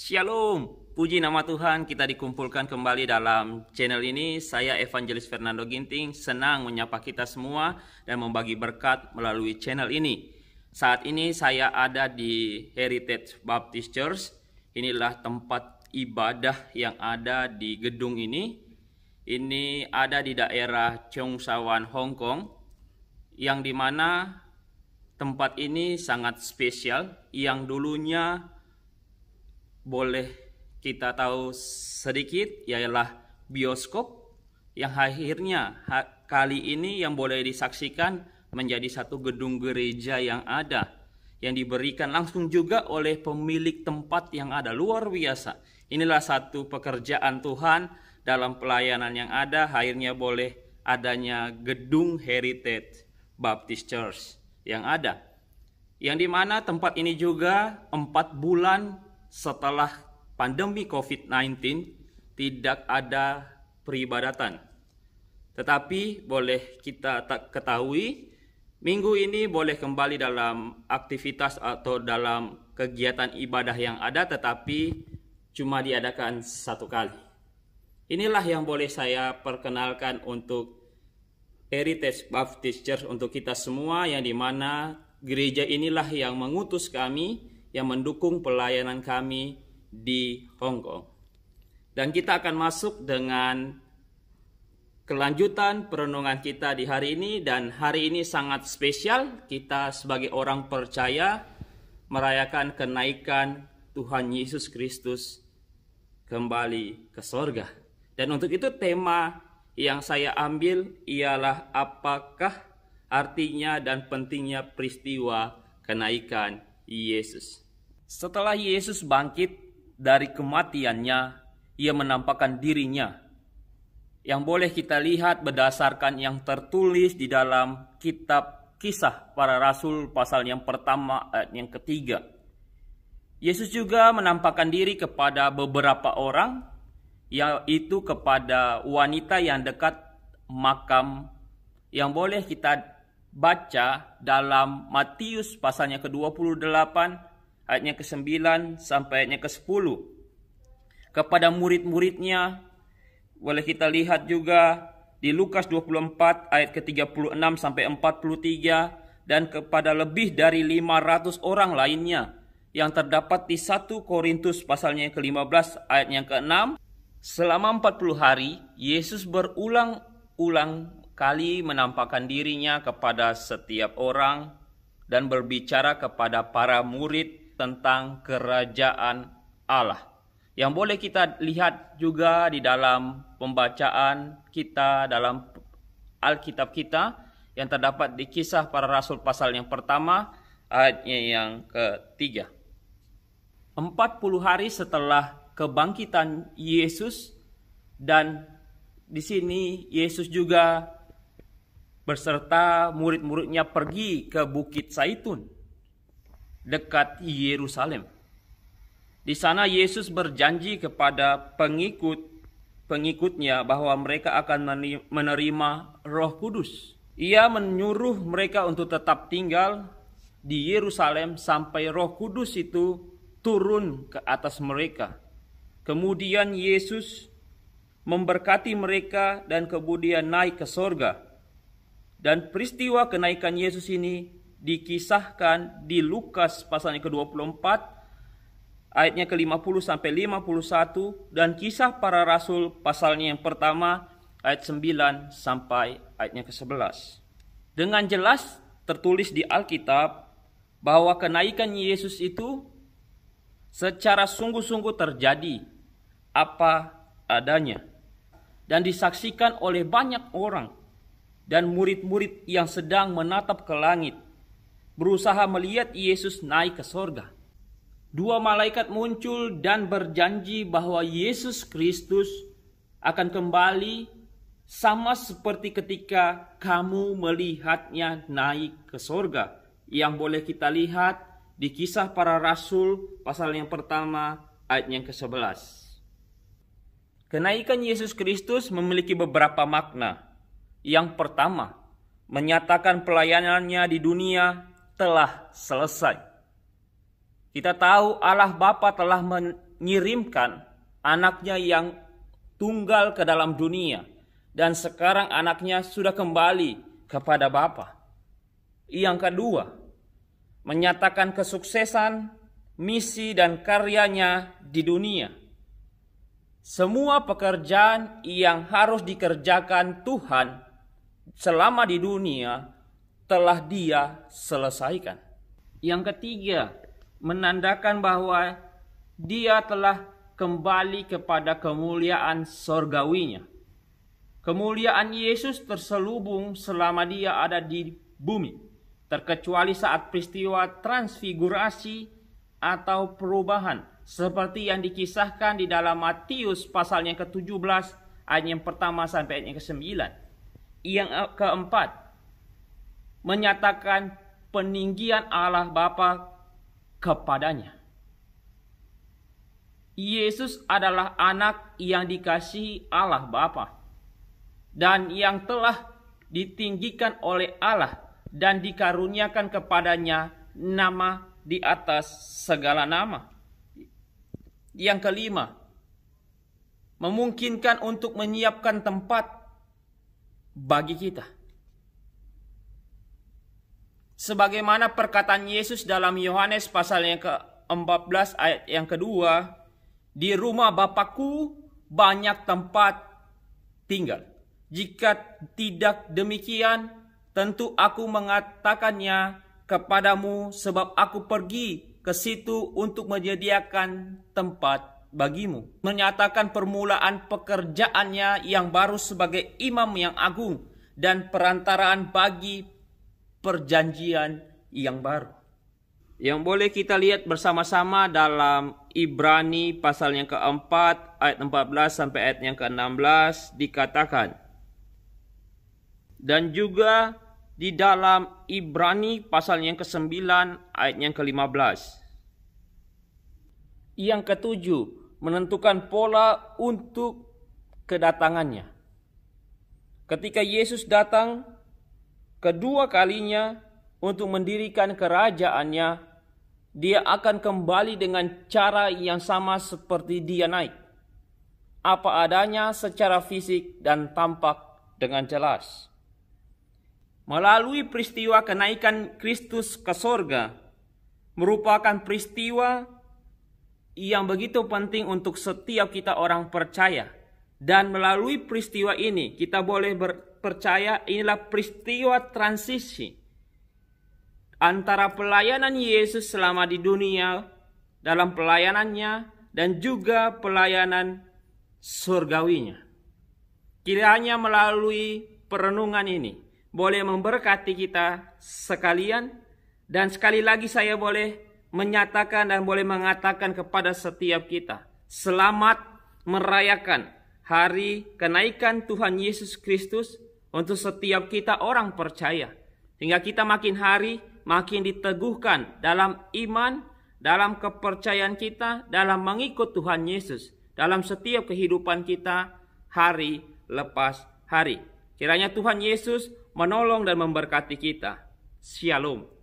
Shalom, puji nama Tuhan, kita dikumpulkan kembali dalam channel ini. Saya Evangelis Fernando Ginting, senang menyapa kita semua dan membagi berkat melalui channel ini. Saat ini saya ada di Heritage Baptist Church. Inilah tempat ibadah yang ada di gedung ini. Ini ada di daerah Cheung Sha Wan, Hong Kong, yang dimana tempat ini sangat spesial, yang dulunya boleh kita tahu sedikit ialah bioskop, yang akhirnya kali ini yang boleh disaksikan menjadi satu gedung gereja yang ada, yang diberikan langsung juga oleh pemilik tempat yang ada. Luar biasa. Inilah satu pekerjaan Tuhan dalam pelayanan yang ada, akhirnya boleh adanya gedung Heritage Baptist Church yang ada, yang dimana tempat ini juga 4 bulan setelah pandemi COVID-19 tidak ada peribadatan. Tetapi boleh kita ketahui, minggu ini boleh kembali dalam aktivitas atau dalam kegiatan ibadah yang ada, tetapi cuma diadakan 1 kali. Inilah yang boleh saya perkenalkan untuk Heritage Baptist Church untuk kita semua, yang dimana gereja inilah yang mengutus kami, yang mendukung pelayanan kami di Hong Kong. Dan kita akan masuk dengan kelanjutan perenungan kita di hari ini. Dan hari ini sangat spesial, kita sebagai orang percaya merayakan kenaikan Tuhan Yesus Kristus kembali ke sorga. Dan untuk itu tema yang saya ambil ialah apakah artinya dan pentingnya peristiwa kenaikan Yesus. Setelah Yesus bangkit dari kematiannya, ia menampakkan dirinya, yang boleh kita lihat berdasarkan yang tertulis di dalam kitab Kisah Para Rasul pasal yang pertama ayat yang ketiga. Yesus juga menampakkan diri kepada beberapa orang, yaitu kepada wanita yang dekat makam, yang boleh kita baca dalam Matius pasalnya ke-28 ayatnya ke-9 sampai ayatnya ke-10. Kepada murid-muridnya boleh kita lihat juga di Lukas 24 ayat ke-36 sampai 43, dan kepada lebih dari 500 orang lainnya yang terdapat di 1 Korintus pasalnya yang ke-15 ayat yang ke-6. Selama 40 hari Yesus berulang-ulang kali menampakkan dirinya kepada setiap orang dan berbicara kepada para murid tentang kerajaan Allah, yang boleh kita lihat juga di dalam pembacaan kita dalam Alkitab kita yang terdapat di Kisah Para Rasul pasal yang pertama ayatnya yang ke-3. 40 hari setelah kebangkitan Yesus, dan di sini Yesus juga beserta murid-muridnya pergi ke Bukit Zaitun dekat Yerusalem. Di sana Yesus berjanji kepada pengikutnya bahwa mereka akan menerima Roh Kudus. Ia menyuruh mereka untuk tetap tinggal di Yerusalem sampai Roh Kudus itu turun ke atas mereka. Kemudian Yesus memberkati mereka dan kemudian naik ke sorga. Dan peristiwa kenaikan Yesus ini dikisahkan di Lukas pasalnya ke-24 ayatnya ke-50 sampai 51 dan Kisah Para Rasul pasalnya yang pertama ayat 9 sampai ayatnya ke-11. Dengan jelas tertulis di Alkitab bahwa kenaikan Yesus itu secara sungguh-sungguh terjadi apa adanya dan disaksikan oleh banyak orang dan murid-murid yang sedang menatap ke langit, berusaha melihat Yesus naik ke sorga. Dua malaikat muncul dan berjanji bahwa Yesus Kristus akan kembali sama seperti ketika kamu melihatnya naik ke sorga, yang boleh kita lihat di Kisah Para Rasul pasal yang pertama ayat yang ke-11. Kenaikan Yesus Kristus memiliki beberapa makna. Yang pertama, menyatakan pelayanannya di dunia telah selesai. Kita tahu Allah Bapa telah mengirimkan anaknya yang tunggal ke dalam dunia, dan sekarang anaknya sudah kembali kepada Bapa. Yang kedua, menyatakan kesuksesan, misi dan karyanya di dunia. Semua pekerjaan yang harus dikerjakan Tuhan selama di dunia telah Dia selesaikan. Yang ketiga, menandakan bahwa Dia telah kembali kepada kemuliaan sorgawinya. Kemuliaan Yesus terselubung selama Dia ada di bumi, terkecuali saat peristiwa transfigurasi atau perubahan, seperti yang dikisahkan di dalam Matius pasal yang ke-17 ayat yang pertama sampai ayat yang ke-9. Yang keempat, menyatakan peninggian Allah Bapa kepadanya. Yesus adalah anak yang dikasihi Allah Bapa dan yang telah ditinggikan oleh Allah dan dikaruniakan kepadanya nama di atas segala nama. Yang kelima, memungkinkan untuk menyiapkan tempat bagi kita. Sebagaimana perkataan Yesus dalam Yohanes pasal yang ke-14 ayat yang kedua, di rumah Bapakku banyak tempat tinggal. Jika tidak demikian, tentu aku mengatakannya kepadamu, sebab aku pergi ke situ untuk menyediakan tempat bagimu. Menyatakan permulaan pekerjaannya yang baru sebagai imam yang agung dan perantaraan bagi perjanjian yang baru. Yang boleh kita lihat bersama-sama dalam Ibrani pasal yang keempat ayat 14 sampai ayat yang ke-16 dikatakan. Dan juga di dalam Ibrani pasal yang ke-9 ayat yang ke-15. Yang ketujuh, menentukan pola untuk kedatangannya. Ketika Yesus datang kedua kalinya untuk mendirikan kerajaannya, Dia akan kembali dengan cara yang sama seperti Dia naik. Apa adanya secara fisik dan tampak dengan jelas. Melalui peristiwa kenaikan Kristus ke sorga, merupakan peristiwa yang begitu penting untuk setiap kita orang percaya. Dan melalui peristiwa ini kita boleh percaya inilah peristiwa transisi antara pelayanan Yesus selama di dunia dalam pelayanannya dan juga pelayanan surgawinya. Kiranya melalui perenungan ini boleh memberkati kita sekalian, dan sekali lagi saya boleh menyatakan dan boleh mengatakan kepada setiap kita, selamat merayakan hari kenaikan Tuhan Yesus Kristus untuk setiap kita orang percaya. Sehingga kita makin hari makin diteguhkan dalam iman, dalam kepercayaan kita, dalam mengikut Tuhan Yesus, dalam setiap kehidupan kita hari lepas hari. Kiranya Tuhan Yesus menolong dan memberkati kita. Shalom.